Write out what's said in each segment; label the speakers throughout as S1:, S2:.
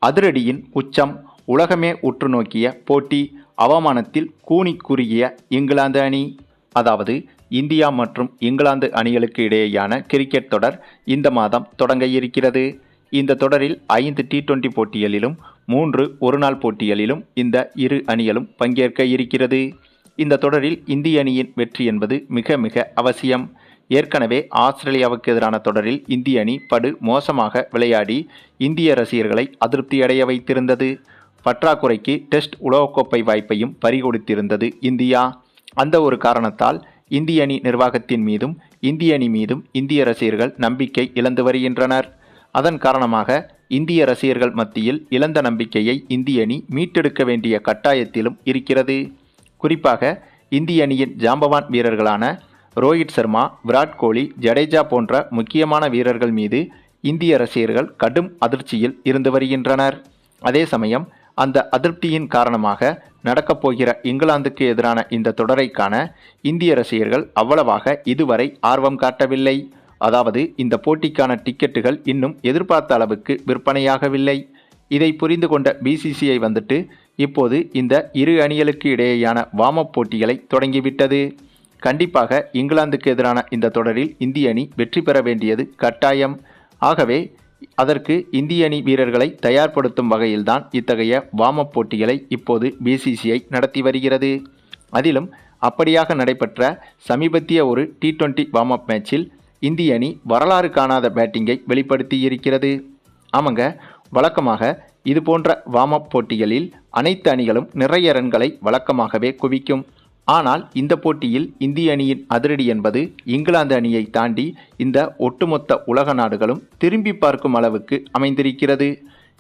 S1: அதிரடியின் உச்சம். உலகமே உற்று நோக்கிய போட்டி. அவமானத்தில் கூனி குறுகிய இங்கிலாந்து அணி. அதாவது இந்தியா மற்றும் இங்கிலாந்து அணிகளுக்கு இடையேயான கிரிக்கெட் தொடர் இந்த மாதம் தொடங்க இருக்கிறது. இந்த தொடரில் 5 T20 போட்டிகளிலும் 3 ஒருநாள் போட்டிகளிலும் இந்த இரு அணிகளும் பங்கேற்க இருக்கிறது. இந்த தொடரில் இந்திய அணியின் வெற்றி என்பது மிக மிக அவசியம். ஏற்கனவே ஆஸ்திரேலியாவுக்கு எதிரான தொடரில் இந்திய அணி படு மோசமாக விளையாடி இந்திய ரசிகர்களை அதிருப்தியடைய வைத்திருந்தது. பற்றாக்குறைக்கு டெஸ்ட் உலகக்கோப்பை வாய்ப்பையும் பறிகொடுத்திருந்தது இந்தியா. அந்த ஒரு காரணத்தால் இந்திய அணி நிர்வாகத்தின் மீதும் இந்திய அணி மீதும் இந்திய ரசிகர்கள் நம்பிக்கை இழந்து வருகின்றனர். அதன் காரணமாக இந்திய ரசிகர்கள் மத்தியில் இழந்த நம்பிக்கையை இந்திய அணி மீட்டெடுக்க வேண்டிய கட்டாயத்திலும் இருக்கிறது. குறிப்பாக இந்திய அணியின் ஜாம்பவான் வீரர்களான ரோஹித் சர்மா, விராட் கோலி, ஜடேஜா போன்ற முக்கியமான வீரர்கள் மீது இந்திய ரசிகர்கள் கடும் அதிர்ச்சியில் இருந்து வருகின்றனர். அதே சமயம் அந்த அதிருப்தியின் காரணமாக நடக்கப் போகிற இங்கிலாந்துக்கு எதிரான இந்த தொடரை காண இந்திய ரசிகர்கள் அவ்வளவாக இதுவரை ஆர்வம் காட்டவில்லை. அதாவது இந்த போட்டிக்கான டிக்கெட்டுகள் இன்னும் எதிர்பார்த்த அளவுக்கு விற்பனையாகவில்லை. இதை புரிந்து கொண்ட பிசிசிஐ வந்துட்டு இப்போது இந்த இரு அணிகளுக்கு இடையேயான வார்ம் அப் போட்டிகளை தொடங்கிவிட்டது. கண்டிப்பாக இங்கிலாந்துக்கு எதிரான இந்த தொடரில் இந்திய அணி வெற்றி பெற வேண்டியது கட்டாயம். ஆகவே அதற்கு இந்திய அணி வீரர்களை தயார்படுத்தும் வகையில்தான் இத்தகைய வார்ம் அப் போட்டிகளை இப்போது பிசிசிஐ நடத்தி வருகிறது. அதிலும் அப்படியாக நடைபெற்ற சமீபத்திய ஒரு T20 வார்ம் அப் மேட்சில் இந்திய அணி வரலாறு காணாத பேட்டிங்கை வெளிப்படுத்தியிருக்கிறது. ஆமாங்க, வழக்கமாக இது போன்ற வார்ம் அப் போட்டிகளில் அனைத்து அணிகளும் நிறைய ரன்களை வழக்கமாகவே குவிக்கும். ஆனால் இந்த போட்டியில் இந்திய அணியின் அதிரடி என்பது இங்கிலாந்து அணியை தாண்டி இந்த ஒட்டுமொத்த உலக நாடுகளும் திரும்பி பார்க்கும் அளவுக்கு அமைந்திருக்கிறது.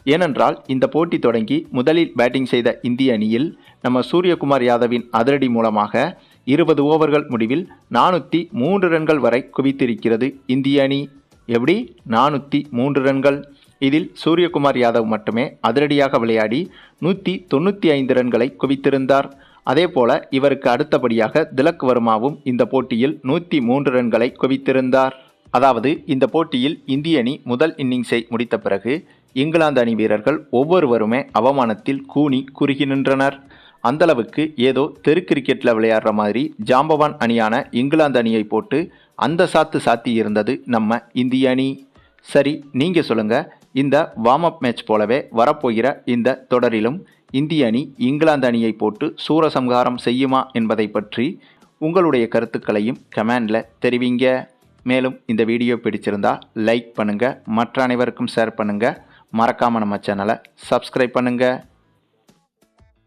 S1: ஏனென்றால் இந்த போட்டி தொடங்கி முதலில் பேட்டிங் செய்த இந்திய அணியில் நம்ம சூரியகுமார் யாதவின் அதிரடி மூலமாக 20 ஓவர்கள் முடிவில் 403 ரன்கள் வரை குவித்திருக்கிறது இந்திய அணி. எப்படி 403 ரன்கள்? இதில் சூரியகுமார் யாதவ் மட்டுமே அதிரடியாக விளையாடி 195 ரன்களை குவித்திருந்தார். அதேபோல இவருக்கு அடுத்தபடியாக திலக் வர்மாவும் இந்த போட்டியில் 103 ரன்களை குவித்திருந்தார். அதாவது இந்த போட்டியில் இந்திய அணி முதல் இன்னிங்ஸை முடித்த பிறகு இங்கிலாந்து அணி வீரர்கள் ஒவ்வொருவருமே அவமானத்தில் கூனி குறுகி நின்றனர். அந்தளவுக்கு ஏதோ தெரு கிரிக்கெட்டில் விளையாடுற மாதிரி ஜாம்பவான் அணியான இங்கிலாந்து அணியை போட்டு அந்த சாத்தி இருந்தது நம்ம இந்திய அணி. சரி, நீங்கள் சொல்லுங்கள், இந்த வார்ம் அப் மேட்ச் போலவே வரப்போகிற இந்த தொடரிலும் இந்திய அணி இங்கிலாந்து அணியை போட்டு சூரசம்ஹாரம் செய்யுமா என்பதை பற்றி உங்களுடைய கருத்துக்களையும் கமெண்டில் தெரிவிங்க. மேலும் இந்த வீடியோ பிடிச்சிருந்தா லைக் பண்ணுங்கள், மற்ற அனைவருக்கும் ஷேர் பண்ணுங்கள், மறக்காமல் நம்ம சேனலை சப்ஸ்கிரைப் பண்ணுங்கள்.